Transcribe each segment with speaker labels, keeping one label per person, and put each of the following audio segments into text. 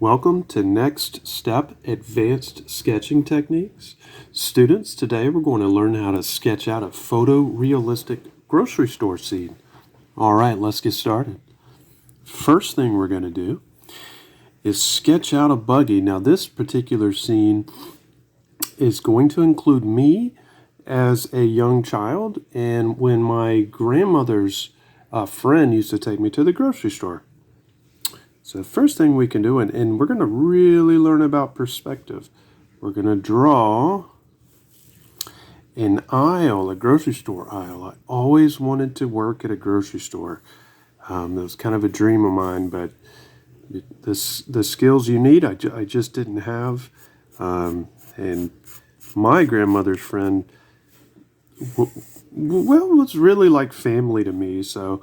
Speaker 1: Welcome to Next Step Advanced Sketching Techniques. Students, today we're going to learn how to sketch out a photorealistic grocery store scene. All right, let's get started. First thing we're going to do is sketch out a buggy. Now this particular scene is going to include me as a young child and when my grandmother's friend used to take me to the grocery store. So the first thing we can do, and we're going to really learn about perspective. We're going to draw an aisle, a grocery store aisle. I always wanted to work at a grocery store. It was kind of a dream of mine, but the skills you need, I just didn't have. And my grandmother's friend, was really like family to me. So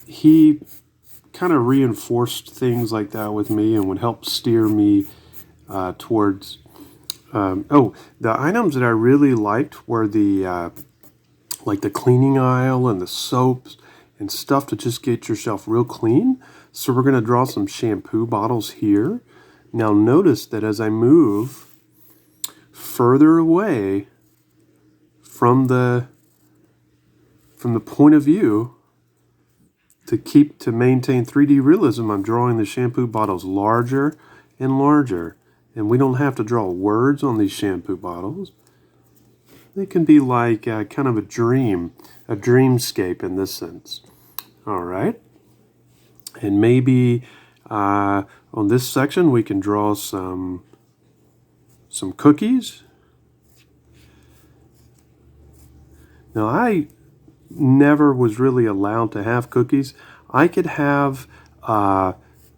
Speaker 1: he kind of reinforced things like that with me and would help steer me towards the items that I really liked were the like the cleaning aisle and the soaps and stuff to just get yourself real clean. So we're going to draw some shampoo bottles here. Now notice that as I move further away from the point of view, to maintain 3D realism, I'm drawing the shampoo bottles larger and larger. And we don't have to draw words on these shampoo bottles. They can be like kind of a dreamscape in this sense. All right. And maybe on this section we can draw some cookies. Now I never was really allowed to have cookies. I could have,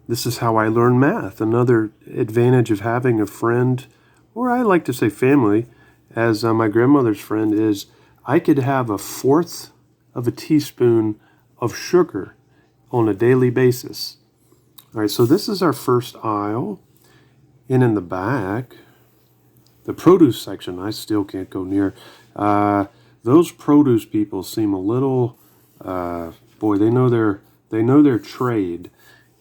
Speaker 1: this is how I learned math. Another advantage of having a friend, or I like to say family, as my grandmother's friend is, I could have 1/4 of a teaspoon of sugar on a daily basis. All right, so this is our first aisle. And in the back, the produce section, I still can't go near. Those produce people seem a little, boy, they know their trade,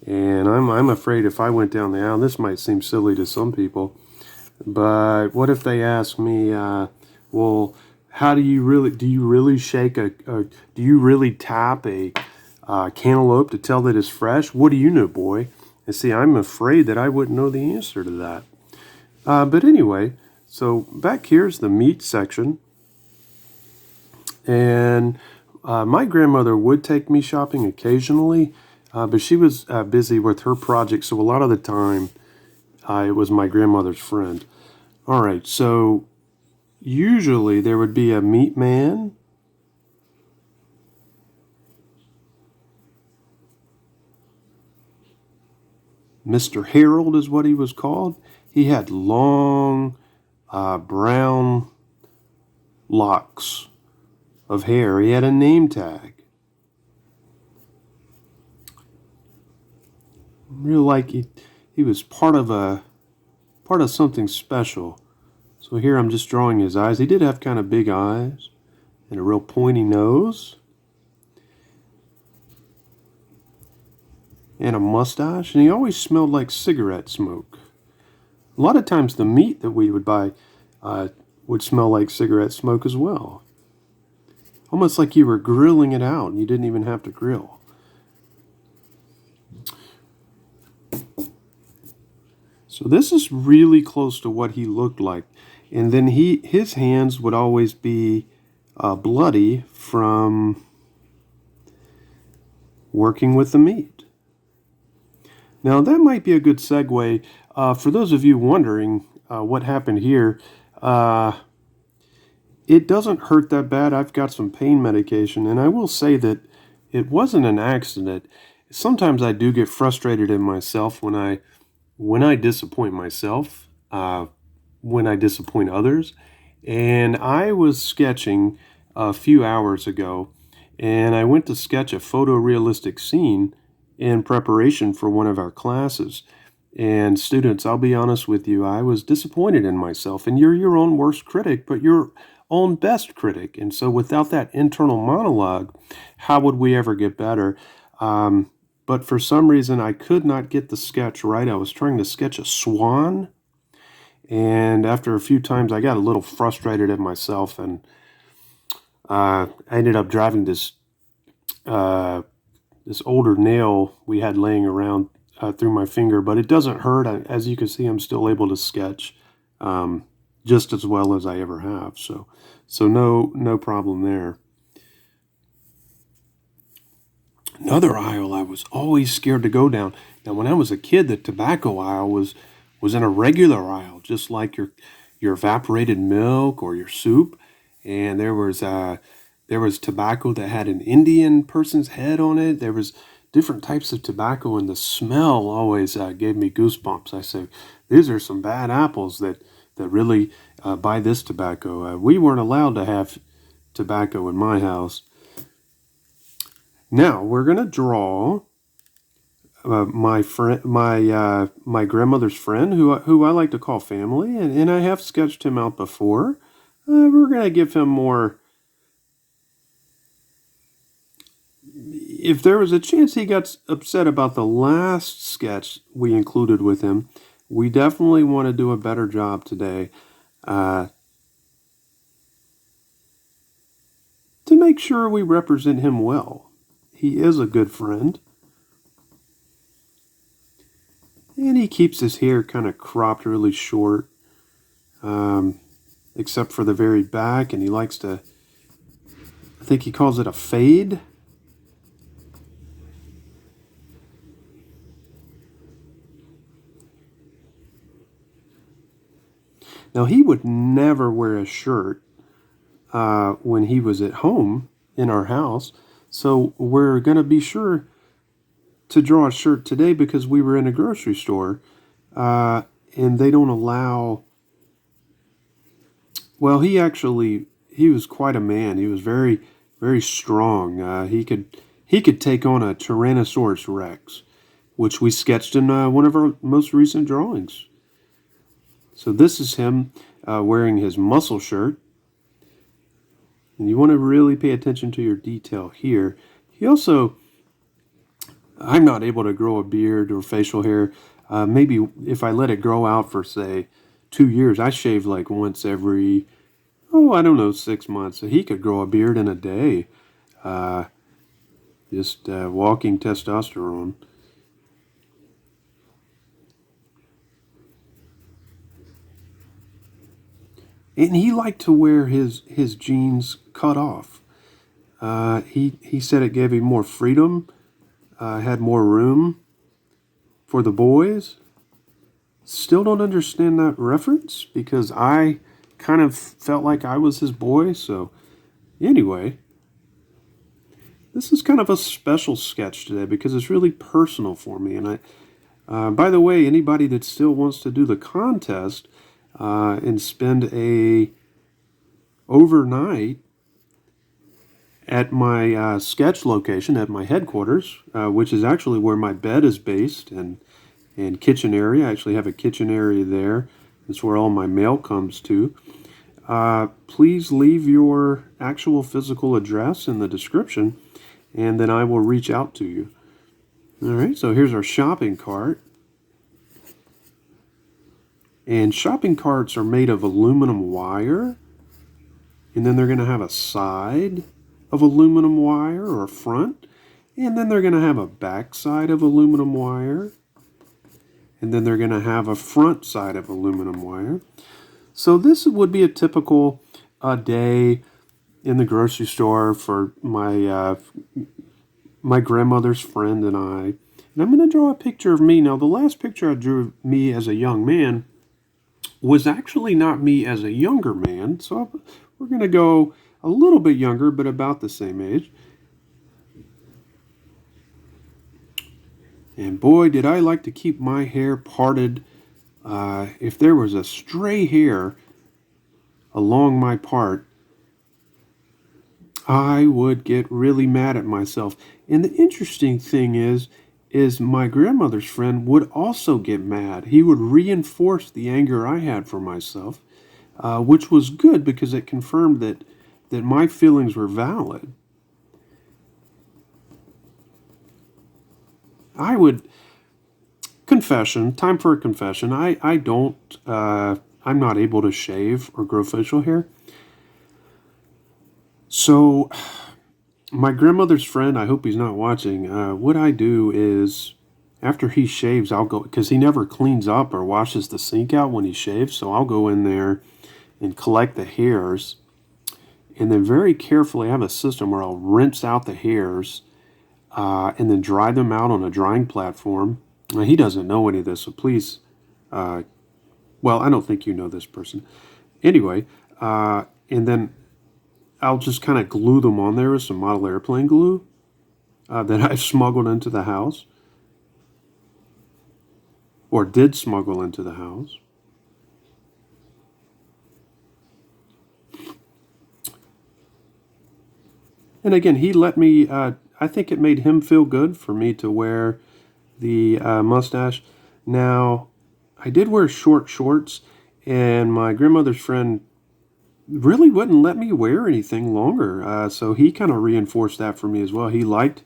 Speaker 1: and I'm afraid if I went down the aisle, this might seem silly to some people, but what if they ask me, well, do you really tap a cantaloupe to tell that it's fresh? What do you know, boy? And see, I'm afraid that I wouldn't know the answer to that. But anyway, so back here's the meat section. And my grandmother would take me shopping occasionally, but she was busy with her project, so a lot of the time it was my grandmother's friend. All right, so usually there would be a meat man, Mr. Harold is what he was called. He had long brown locks of hair. He had a name tag. Real like he was part of something special. So here I'm just drawing his eyes. He did have kind of big eyes and a real pointy nose and a mustache, and he always smelled like cigarette smoke. A lot of times the meat that we would buy would smell like cigarette smoke as well. Almost like you were grilling it out and you didn't even have to grill. So this is really close to what he looked like. And then his hands would always be bloody from working with the meat. Now that might be a good segue. For those of you wondering what happened here, it doesn't hurt that bad. I've got some pain medication, and I will say that it wasn't an accident. Sometimes I do get frustrated in myself when I disappoint myself, when I disappoint others. And I was sketching a few hours ago, and I went to sketch a photorealistic scene in preparation for one of our classes. And students, I'll be honest with you, I was disappointed in myself. And you're your own worst critic, but you're own best critic. And so without that internal monologue, how would we ever get better? but for some reason I could not get the sketch right. I was trying to sketch a swan, and after a few times I got a little frustrated at myself, and I ended up driving this older nail we had laying around through my finger, but it doesn't hurt. As you can see, I'm still able to sketch just as well as I ever have. So no problem there. Another aisle I was always scared to go down. Now, when I was a kid, the tobacco aisle was in a regular aisle, just like your evaporated milk or your soup, and there was tobacco that had an Indian person's head on it. There was different types of tobacco, and the smell always gave me goosebumps. I said, these are some bad apples that really buy this tobacco. We weren't allowed to have tobacco in my house. Now we're gonna draw my friend, my grandmother's friend, who I like to call family, and I have sketched him out before. We're gonna give him more. If there was a chance he got upset about the last sketch we included with him, we definitely want to do a better job today to make sure we represent him well. He is a good friend. And he keeps his hair kind of cropped really short, except for the very back, and he likes to, I think he calls it a fade. Now, he would never wear a shirt when he was at home in our house, so we're going to be sure to draw a shirt today because we were in a grocery store, and they don't allow. Well, he was quite a man. He was very, very strong. He could take on a Tyrannosaurus Rex, which we sketched in one of our most recent drawings. So this is him wearing his muscle shirt. And you want to really pay attention to your detail here. He also, I'm not able to grow a beard or facial hair. Maybe if I let it grow out for, say, 2 years, I shave like once every, I don't know, 6 months. So he could grow a beard in a day. Just walking testosterone. And he liked to wear his jeans cut off. He said it gave him more freedom, had more room for the boys. Still don't understand that reference because I kind of felt like I was his boy. So anyway, this is kind of a special sketch today because it's really personal for me. And by the way, anybody that still wants to do the contest and spend a overnight at my sketch location at my headquarters, which is actually where my bed is based, and kitchen area. I actually have a kitchen area there. That's where all my mail comes to. Please leave your actual physical address in the description, and then I will reach out to you. All right, so here's our shopping cart. And shopping carts are made of aluminum wire, and then they're going to have a side of aluminum wire or a front, and then they're going to have a back side of aluminum wire, and then they're going to have a front side of aluminum wire. So this would be a typical day in the grocery store for my grandmother's friend and I. And I'm going to draw a picture of me. Now, the last picture I drew of me as a young man was actually not me as a younger man. So we're going to go a little bit younger, but about the same age. And boy, did I like to keep my hair parted. If there was a stray hair along my part, I would get really mad at myself. And the interesting thing is my grandmother's friend would also get mad. He would reinforce the anger I had for myself, which was good because it confirmed that my feelings were valid. I would confession. Time for a confession. I don't. I'm not able to shave or grow facial hair. So my grandmother's friend, I hope he's not watching. What I do is, after he shaves, I'll go, because he never cleans up or washes the sink out when he shaves. So I'll go in there and collect the hairs, and then very carefully I have a system where I'll rinse out the hairs and then dry them out on a drying platform. Now, he doesn't know any of this, so please, well, I don't think you know this person. Anyway, and then I'll just kind of glue them on there with some model airplane glue that I've smuggled into the house, or did smuggle into the house. And again, he let me, I think it made him feel good for me to wear the mustache. Now, I did wear short shorts, and my grandmother's friend really wouldn't let me wear anything longer. So he kind of reinforced that for me as well. He liked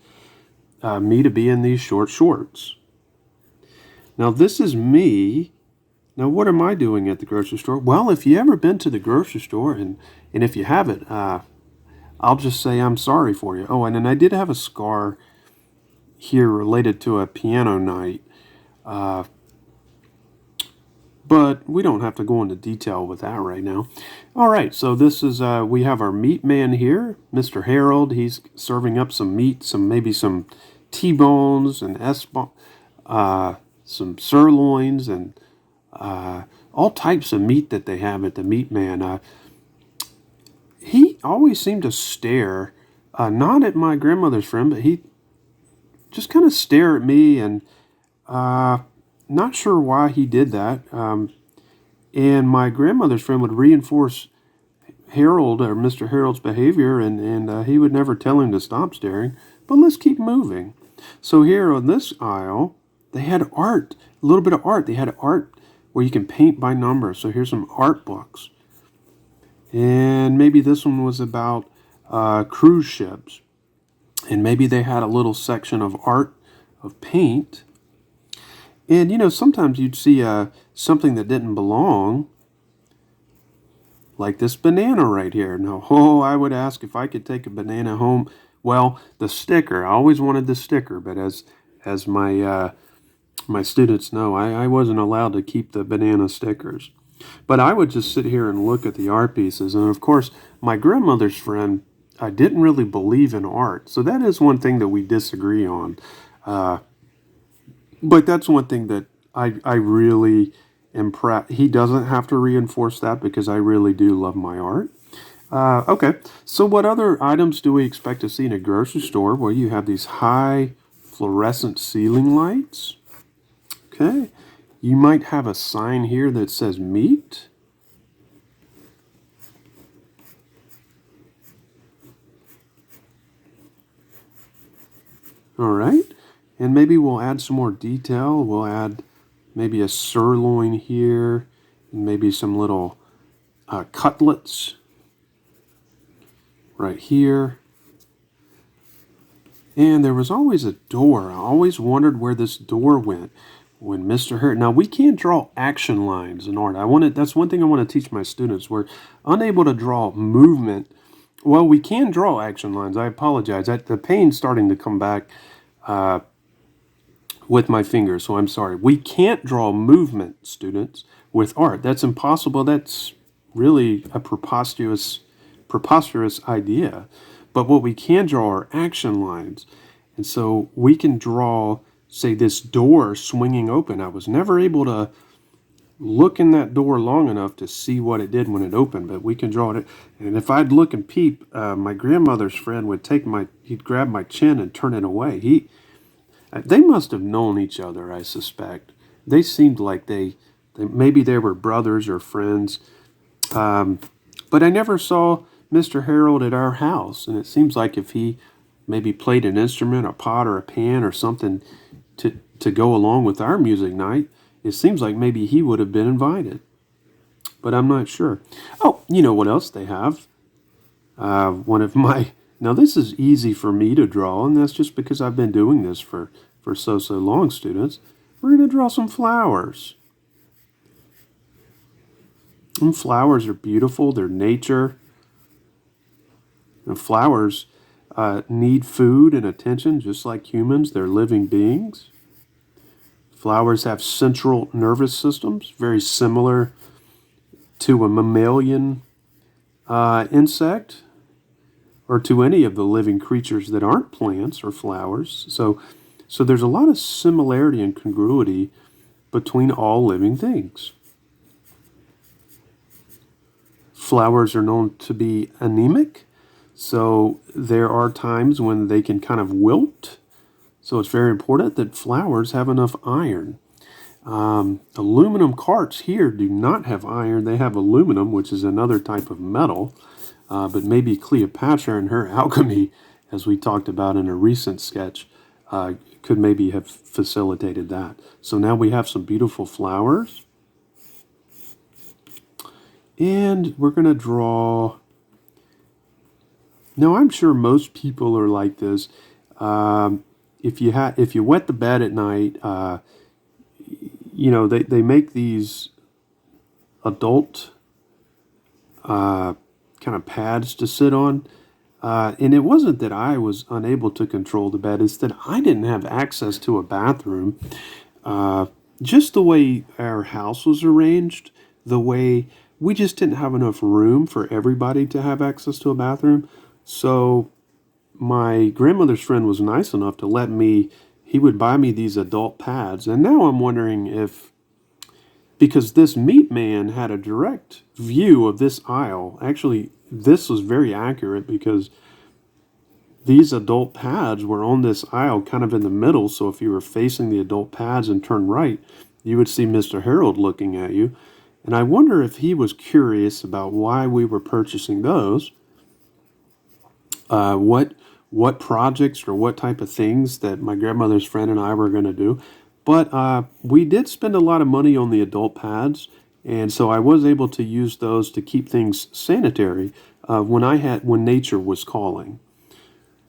Speaker 1: me to be in these short shorts. Now, this is me. Now, what am I doing at the grocery store? Well, if you ever been to the grocery store, and if you haven't, I'll just say I'm sorry for you. Oh, and then I did have a scar here related to a piano night. But we don't have to go into detail with that right now. All right, so this is, we have our meat man here, Mr. Harold. He's serving up some meat, maybe some T-bones and some sirloins and all types of meat that they have at the meat man. He always seemed to stare, not at my grandmother's friend, but he just kind of stare at me, and not sure why he did that. And my grandmother's friend would reinforce Harold, or Mr. Harold's behavior, and he would never tell him to stop staring. But let's keep moving. So here on this aisle, they had art, a little bit of art. They had art where you can paint by number. So here's some art books. And maybe this one was about cruise ships. And maybe they had a little section of art of paint. And, you know, sometimes you'd see something that didn't belong, like this banana right here. Now, I would ask if I could take a banana home. Well, the sticker, I always wanted the sticker, but as my my students know, I wasn't allowed to keep the banana stickers. But I would just sit here and look at the art pieces. And, of course, my grandmother's friend, I didn't really believe in art. So that is one thing that we disagree on. But that's one thing that I really am proud. He doesn't have to reinforce that because I really do love my art. Okay, so what other items do we expect to see in a grocery store? Well, you have these high fluorescent ceiling lights. Okay, you might have a sign here that says meat. All right. And maybe we'll add some more detail. We'll add maybe a sirloin here, and maybe some little cutlets right here. And there was always a door. I always wondered where this door went when Mr. Hurt. Now, we can't draw action lines in art. That's one thing I want to teach my students. We're unable to draw movement. Well, we can draw action lines. I apologize. The pain's starting to come back with my fingers, so I'm sorry. We can't draw movement, students, with art. That's impossible. That's really a preposterous idea. But what we can draw are action lines. And so we can draw, say, this door swinging open. I was never able to look in that door long enough to see what it did when it opened, but we can draw it. And if I'd look and peep, my grandmother's friend would he'd grab my chin and turn it away. They must have known each other, I suspect. They seemed like maybe they were brothers or friends. But I never saw Mr. Harold at our house. And it seems like if he maybe played an instrument, a pot or a pan or something to go along with our music night, it seems like maybe he would have been invited. But I'm not sure. Oh, you know what else they have? Now this is easy for me to draw, and that's just because I've been doing this for for so long, students. We're going to draw some flowers. And flowers are beautiful. They're nature. And flowers need food and attention just like humans. They're living beings. Flowers have central nervous systems, very similar to a mammalian insect or to any of the living creatures that aren't plants or flowers. So there's a lot of similarity and congruity between all living things. Flowers are known to be anemic, so there are times when they can kind of wilt. So it's very important that flowers have enough iron. Aluminum carts here do not have iron. They have aluminum, which is another type of metal. But maybe Cleopatra and her alchemy, as we talked about in a recent sketch, could maybe have facilitated that. So now we have some beautiful flowers. And we're going to draw. Now, I'm sure most people are like this. If you wet the bed at night, they make these adult kind of pads to sit on. And it wasn't that I was unable to control the bed. It's that I didn't have access to a bathroom. Just the way our house was arranged, the way we just didn't have enough room for everybody to have access to a bathroom. So my grandmother's friend was nice enough to let me, he would buy me these adult pads. And now I'm wondering if, because this meat man had a direct view of this aisle. Actually, this was very accurate because these adult pads were on this aisle kind of in the middle. So if you were facing the adult pads and turned right, you would see Mr. Harold looking at you. And I wonder if he was curious about why we were purchasing those. What projects or what type of things that my grandmother's friend and I were going to do. But we did spend a lot of money on the adult pads, and so I was able to use those to keep things sanitary when nature was calling,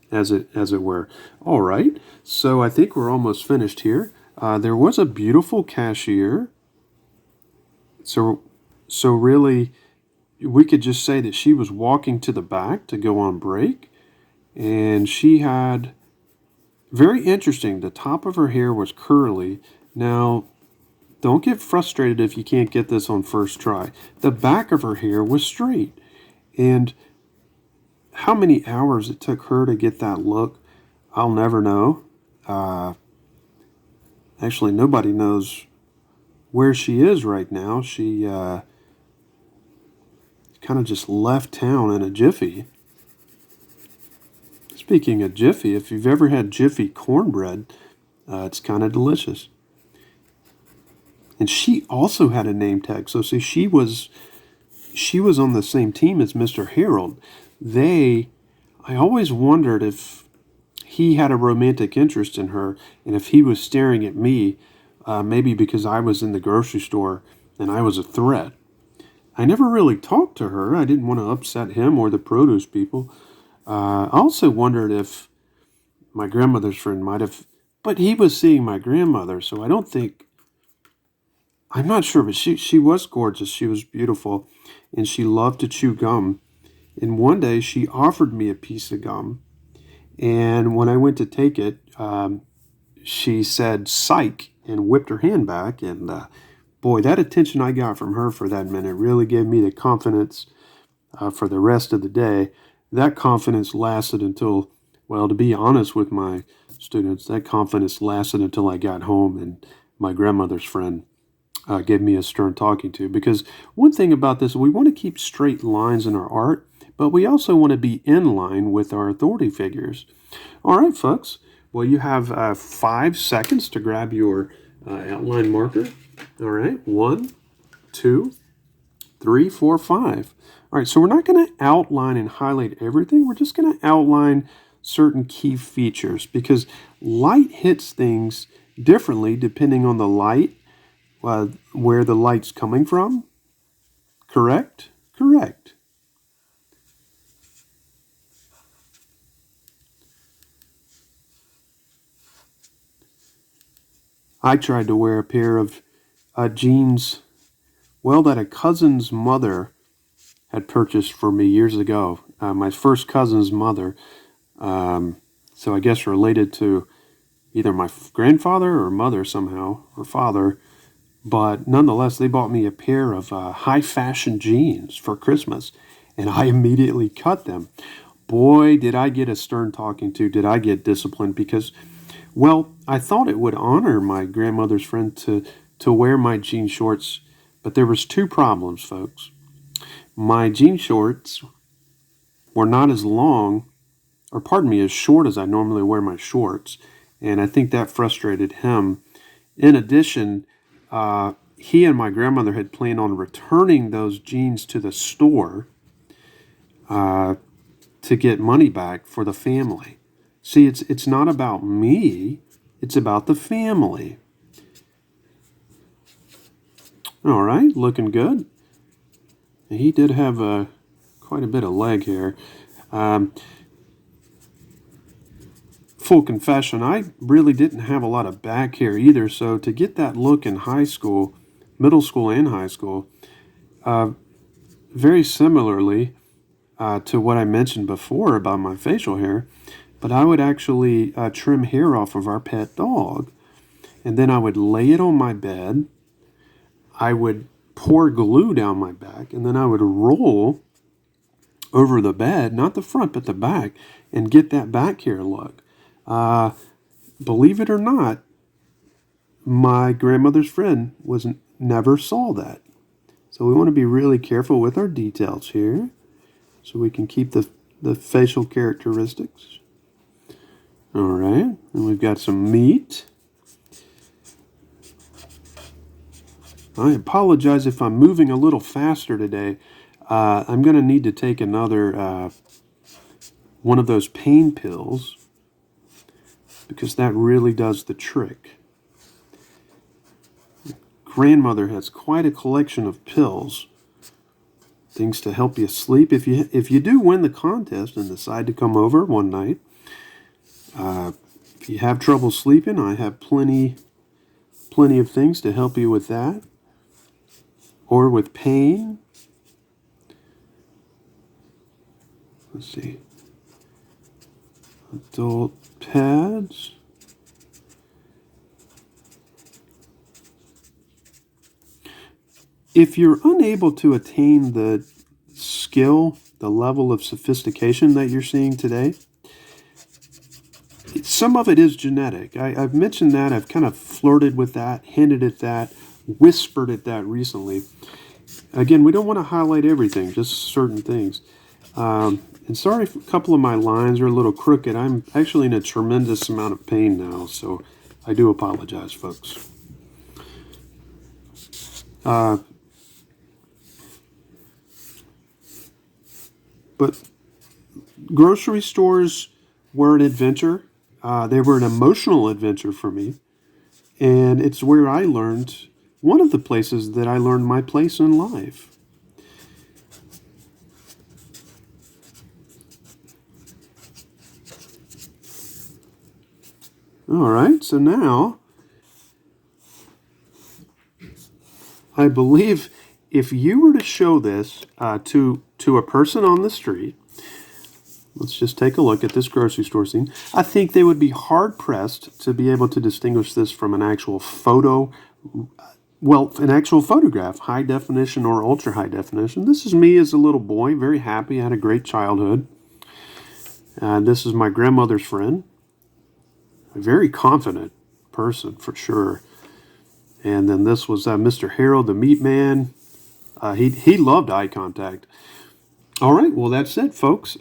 Speaker 1: as it were. All right, so I think we're almost finished here. There was a beautiful cashier. So really, we could just say that she was walking to the back to go on break, and she had, very interesting, the top of her hair was curly. Now, don't get frustrated if you can't get this on first try. The back of her hair was straight. And how many hours it took her to get that look, I'll never know. Actually, nobody knows where she is right now. She kind of just left town in a jiffy. Speaking of jiffy, if you've ever had jiffy cornbread, it's kind of delicious. And she also had a name tag. So see, she was on the same team as Mr. Harold. I always wondered if he had a romantic interest in her, and if he was staring at me, maybe because I was in the grocery store and I was a threat. I never really talked to her. I didn't want to upset him or the produce people. I also wondered if my grandmother's friend might have, but he was seeing my grandmother, so I'm not sure, but she was gorgeous. She was beautiful, and she loved to chew gum. And one day she offered me a piece of gum, and when I went to take it, she said "psych" and whipped her hand back. And boy, that attention I got from her for that minute really gave me the confidence for the rest of the day. That confidence lasted until, well, to be honest with my students, that confidence lasted until I got home and my grandmother's friend gave me a stern talking to. Because one thing about this, we want to keep straight lines in our art, but we also want to be in line with our authority figures. All right, folks. Well, you have 5 seconds to grab your outline marker. All right, 1, 2, 3, 4, 5. All right, so we're not going to outline and highlight everything. We're just going to outline certain key features because light hits things differently depending on the light, where the light's coming from. Correct? Correct. I tried to wear a pair of jeans, well, that a cousin's mother had purchased for me years ago. My first cousin's mother, so I guess related to either my grandfather or mother somehow, or father. But nonetheless, they bought me a pair of high fashion jeans for Christmas, and I immediately cut them. Boy, did I get a stern talking to, did I get disciplined because, well, I thought it would honor my grandmother's friend to wear my jean shorts, but there was two problems, folks. My jean shorts were not as long, or pardon me, as short as I normally wear my shorts, and I think that frustrated him. In addition, he and my grandmother had planned on returning those jeans to the store to get money back for the family. See, it's not about me, it's about the family. All right, looking good. He did have quite a bit of leg hair. Full confession, I really didn't have a lot of back hair either, so to get that look in high school, middle school and high school, very similarly to what I mentioned before about my facial hair, but I would actually trim hair off of our pet dog, and then I would lay it on my bed. I would pour glue down my back, and then I would roll over the bed, not the front, but the back, and get that back hair look. Believe it or not, my grandmother's friend never saw that. So we want to be really careful with our details here so we can keep the facial characteristics. All right, and we've got some meat. I apologize if I'm moving a little faster today. I'm going to need to take another one of those pain pills because that really does the trick. Grandmother has quite a collection of pills, things to help you sleep. If you do win the contest and decide to come over one night, if you have trouble sleeping, I have plenty of things to help you with that, or with pain. Let's see. Adult pads. If you're unable to attain the skill, the level of sophistication that you're seeing today, some of it is genetic. I've mentioned that. I've kind of flirted with that, hinted at that, whispered at that recently. Again, we don't want to highlight everything, just certain things. And sorry if a couple of my lines are a little crooked. I'm actually in a tremendous amount of pain now, so I do apologize, folks. But grocery stores were an adventure. They were an emotional adventure for me. And it's where I learned, one of the places that I learned my place in life. All right, so now I believe if you were to show this to a person on the street, let's just take a look at this grocery store scene, I think they would be hard-pressed to be able to distinguish this from an actual an actual photograph, high definition or ultra high definition. This is me as a little boy, very happy, I had a great childhood. This is my grandmother's friend, a very confident person for sure. And then this was Mr. Harold, the meat man. He loved eye contact. All right, well, that's it, folks.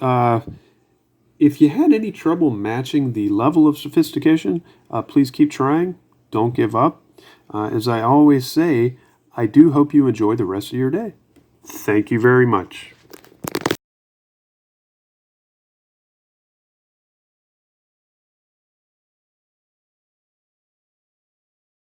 Speaker 1: If you had any trouble matching the level of sophistication, please keep trying. Don't give up. As I always say, I do hope you enjoy the rest of your day. Thank you very much.